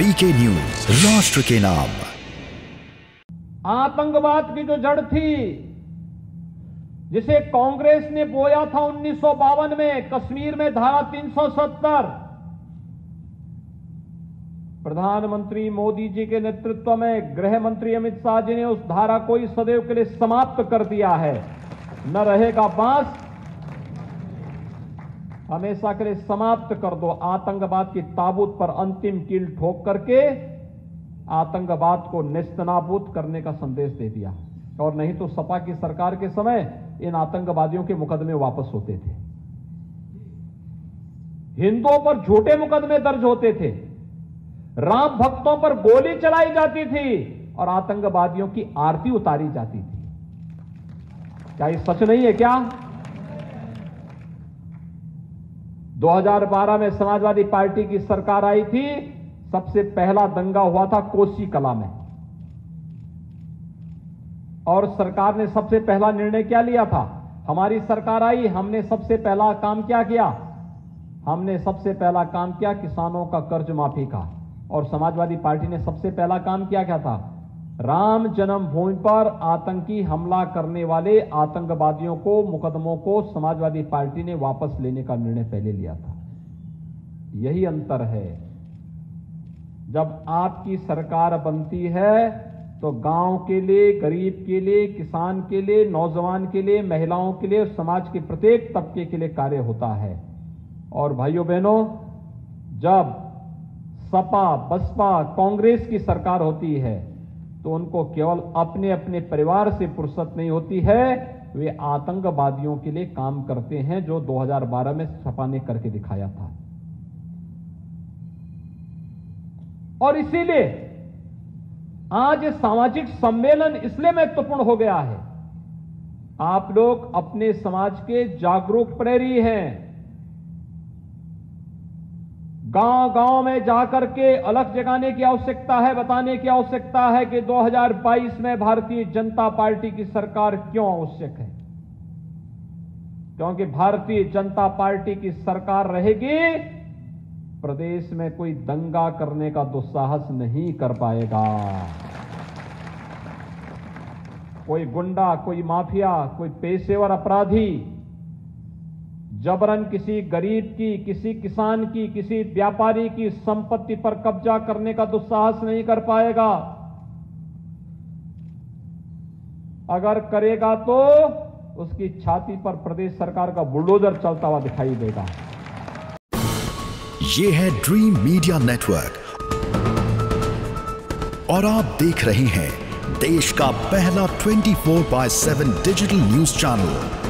VK news, राष्ट्र के नाम। आतंकवाद की जो जड़ थी, जिसे कांग्रेस ने बोया था 1952 में कश्मीर में धारा 370, प्रधानमंत्री मोदी जी के नेतृत्व में गृह मंत्री अमित शाह जी ने उस धारा को ही सदैव के लिए समाप्त कर दिया है। न रहेगा बांस, हमेशा के लिए समाप्त कर दो। आतंकवाद की ताबूत पर अंतिम कील ठोक करके आतंकवाद को नेस्तनाबूद करने का संदेश दे दिया। और नहीं तो सपा की सरकार के समय इन आतंकवादियों के मुकदमे वापस होते थे, हिंदुओं पर झूठे मुकदमे दर्ज होते थे, राम भक्तों पर गोली चलाई जाती थी और आतंकवादियों की आरती उतारी जाती थी। क्या ये सच नहीं है क्या? 2012 में समाजवादी पार्टी की सरकार आई थी, सबसे पहला दंगा हुआ था कोसी कला में, और सरकार ने सबसे पहला निर्णय क्या लिया था? हमारी सरकार आई, हमने सबसे पहला काम क्या किया? हमने सबसे पहला काम किया किसानों का कर्ज माफी का। और समाजवादी पार्टी ने सबसे पहला काम क्या था? राम जन्मभूमि पर आतंकी हमला करने वाले आतंकवादियों को, मुकदमों को समाजवादी पार्टी ने वापस लेने का निर्णय पहले लिया था। यही अंतर है। जब आपकी सरकार बनती है तो गांव के लिए, गरीब के लिए, किसान के लिए, नौजवान के लिए, महिलाओं के लिए, समाज के प्रत्येक तबके के लिए कार्य होता है। और भाइयों बहनों, जब सपा, बसपा, कांग्रेस की सरकार होती है तो उनको केवल अपने अपने परिवार से फुर्सत नहीं होती है, वे आतंकवादियों के लिए काम करते हैं, जो 2012 में सपा ने करके दिखाया था। और इसीलिए आज सामाजिक सम्मेलन इसलिए महत्वपूर्ण हो गया है। आप लोग अपने समाज के जागरूक प्रहरी हैं। गांव गांव में जाकर के अलग जगाने की आवश्यकता है, बताने की आवश्यकता है कि 2022 में भारतीय जनता पार्टी की सरकार क्यों आवश्यक है। क्योंकि भारतीय जनता पार्टी की सरकार रहेगी, प्रदेश में कोई दंगा करने का दुस्साहस नहीं कर पाएगा। कोई गुंडा, कोई माफिया, कोई पेशेवर अपराधी जबरन किसी गरीब की, किसी किसान की, किसी व्यापारी की संपत्ति पर कब्जा करने का दुस्साहस नहीं कर पाएगा। अगर करेगा तो उसकी छाती पर प्रदेश सरकार का बुलडोजर चलता हुआ दिखाई देगा। ये है ड्रीम मीडिया नेटवर्क और आप देख रहे हैं देश का पहला 24/7 डिजिटल न्यूज चैनल